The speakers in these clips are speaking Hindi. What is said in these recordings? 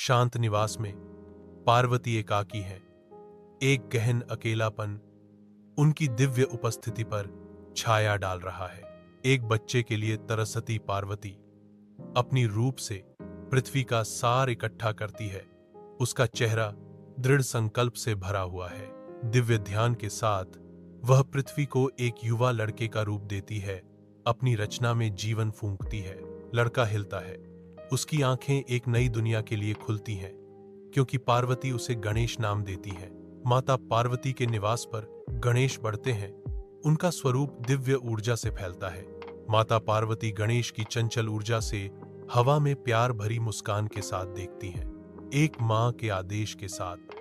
शांत निवास में पार्वती एकाकी हैं। एक गहन अकेलापन उनकी दिव्य उपस्थिति पर छाया डाल रहा है। एक बच्चे के लिए तरसती पार्वती अपनी रूप से पृथ्वी का सार इकट्ठा करती है। उसका चेहरा दृढ़ संकल्प से भरा हुआ है। दिव्य ध्यान के साथ वह पृथ्वी को एक युवा लड़के का रूप देती है, अपनी रचना में जीवन फूंकती है। लड़का हिलता है, उसकी आंखें एक नई दुनिया के लिए खुलती हैं, क्योंकि पार्वती उसे गणेश नाम देती है। माता पार्वती के निवास पर गणेश बढ़ते हैं। उनका स्वरूप दिव्य ऊर्जा से फैलता है। माता पार्वती गणेश की चंचल ऊर्जा से हवा में प्यार भरी मुस्कान के साथ देखती हैं। एक मां के आदेश के साथ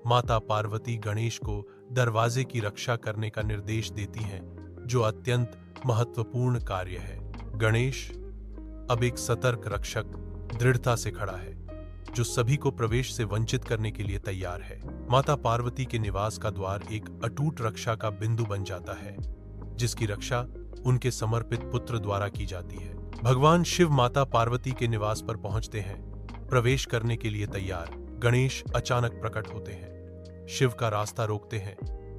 माता पार्वती गणेश को दरवाजे की रक्षा करने का निर्देश देती हैं, जो अत्यंत महत्वपूर्ण कार्य है। गणेश अब एक सतर्क रक्षक दृढ़ता से खड़ा है, जो सभी को प्रवेश से वंचित करने के लिए तैयार है। माता पार्वती के निवास का द्वार एक अटूट रक्षा का बिंदु बन जाता है, जिसकी रक्षा उनके समर्पित पुत्र द्वारा की जाती है। भगवान शिव माता पार्वती के निवास पर पहुंचते हैं। प्रवेश करने के लिए तैयार गणेश अचानक प्रकट होते हैं, शिव का रास्ता रोकते हैं।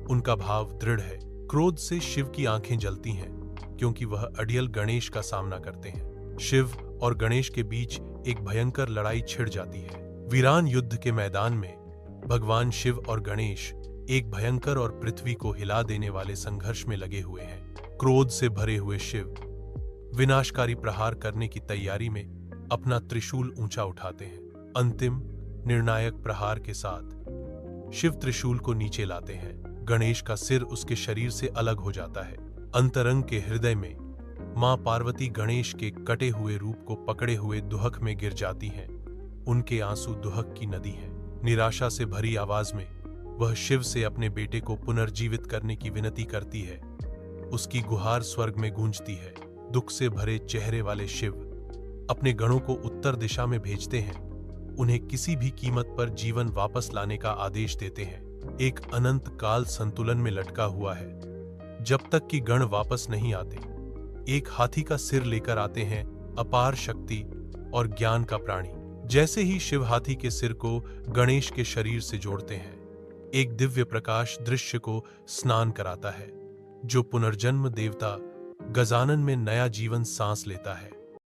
उनका भाव दृढ़ है। क्रोध से शिव की आंखें जलती हैं, क्योंकि वह अडियल गणेश का सामना करते हैं। शिव और गणेश के बीच एक भयंकर लड़ाई छिड़ जाती है। वीरान युद्ध के मैदान में भगवान शिव और गणेश एक भयंकर और पृथ्वी को हिला देने वाले संघर्ष में लगे हुए हैं। क्रोध से भरे हुए शिव विनाशकारी प्रहार करने की तैयारी में अपना त्रिशूल ऊंचा उठाते हैं। अंतिम निर्णायक प्रहार के साथ शिव त्रिशूल को नीचे लाते हैं। गणेश का सिर उसके शरीर से अलग हो जाता है। अंतरंग के हृदय में मां पार्वती गणेश के कटे हुए रूप को पकड़े हुए दुहक में गिर जाती हैं। उनके आंसू दुहक की नदी हैं। निराशा से भरी आवाज में वह शिव से अपने बेटे को पुनर्जीवित करने की विनती करती है। उसकी गुहार स्वर्ग में गूंजती है। दुख से भरे चेहरे वाले शिव अपने गणों को उत्तर दिशा में भेजते हैं। उन्हें किसी भी कीमत पर जीवन वापस लाने का आदेश देते हैं। एक अनंत काल संतुलन में लटका हुआ है, जब तक कि गण वापस नहीं आते। एक हाथी का सिर लेकर आते हैं, अपार शक्ति और ज्ञान का प्राणी। जैसे ही शिव हाथी के सिर को गणेश के शरीर से जोड़ते हैं, एक दिव्य प्रकाश दृश्य को स्नान कराता है, जो पुनर्जन्म देवता गजानन में नया जीवन सांस लेता है।